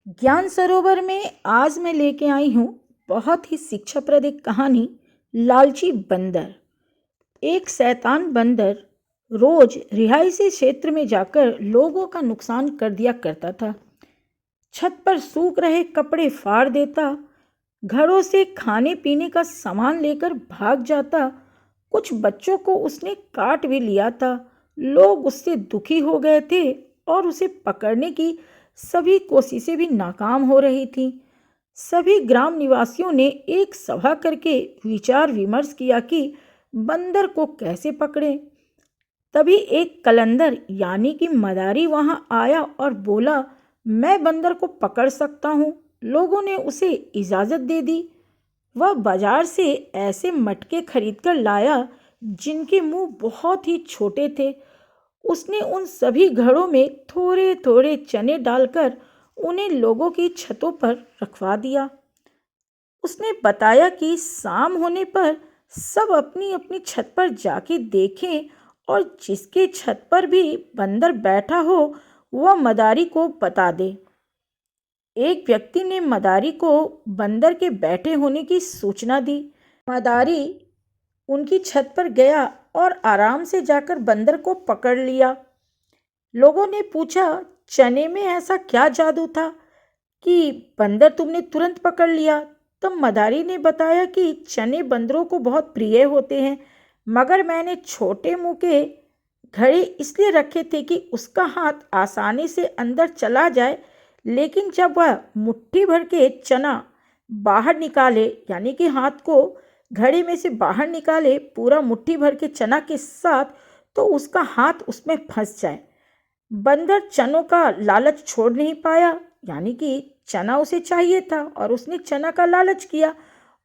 ज्ञान सरोवर में आज मैं लेके आई हूँ बहुत ही शिक्षाप्रद एक कहानी। लालची बंदर। एक शैतान बंदर रोज रिहायशी क्षेत्र में जाकर लोगों का नुकसान कर दिया करता था। छत पर सूख रहे कपड़े फाड़ देता, घरों से खाने पीने का सामान लेकर भाग जाता। कुछ बच्चों को उसने काट भी लिया था। लोग उससे दुखी हो गए थे और उसे पकड़ने की सभी कोशिशें भी नाकाम हो रही थीं। सभी ग्राम निवासियों ने एक सभा करके विचार विमर्श किया कि बंदर को कैसे पकड़ें। तभी एक कलंदर यानी कि मदारी वहां आया और बोला, मैं बंदर को पकड़ सकता हूँ। लोगों ने उसे इजाज़त दे दी। वह बाजार से ऐसे मटके खरीद कर लाया जिनके मुंह बहुत ही छोटे थे। उसने उन सभी घरों में थोड़े थोड़े चने डालकर उन्हें लोगों की छतों पर रखवा दिया। उसने बताया कि शाम होने पर सब अपनी अपनी छत पर जाके देखें और जिसके छत पर भी बंदर बैठा हो वह मदारी को बता दे। एक व्यक्ति ने मदारी को बंदर के बैठे होने की सूचना दी। मदारी उनकी छत पर गया और आराम से जाकर बंदर को पकड़ लिया। लोगों ने पूछा, चने में ऐसा क्या जादू था कि बंदर तुमने तुरंत पकड़ लिया? तब मदारी ने बताया कि चने बंदरों को बहुत प्रिय होते हैं, मगर मैंने छोटे मुंह के घड़े इसलिए रखे थे कि उसका हाथ आसानी से अंदर चला जाए, लेकिन जब वह मुट्ठी भर के चना बाहर निकाले, यानी कि हाथ को घड़े में से बाहर निकाले पूरा मुट्ठी भर के चना के साथ, तो उसका हाथ उसमें फंस जाए। बंदर चनों का लालच छोड़ नहीं पाया, यानी कि चना उसे चाहिए था और उसने चना का लालच किया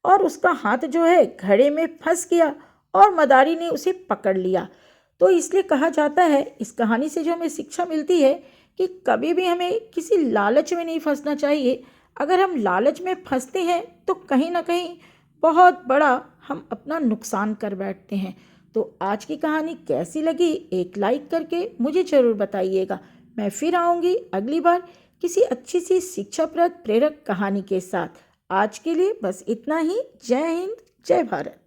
और उसका हाथ जो है घड़े में फंस गया और मदारी ने उसे पकड़ लिया। तो इसलिए कहा जाता है, इस कहानी से जो हमें शिक्षा मिलती है कि कभी भी हमें किसी लालच में नहीं फंसना चाहिए। अगर हम लालच में फंसते हैं तो कहीं ना कहीं बहुत बड़ा हम अपना नुकसान कर बैठते हैं। तो आज की कहानी कैसी लगी एक लाइक करके मुझे ज़रूर बताइएगा। मैं फिर आऊँगी अगली बार किसी अच्छी सी शिक्षाप्रद प्रेरक कहानी के साथ। आज के लिए बस इतना ही। जय हिंद, जय भारत।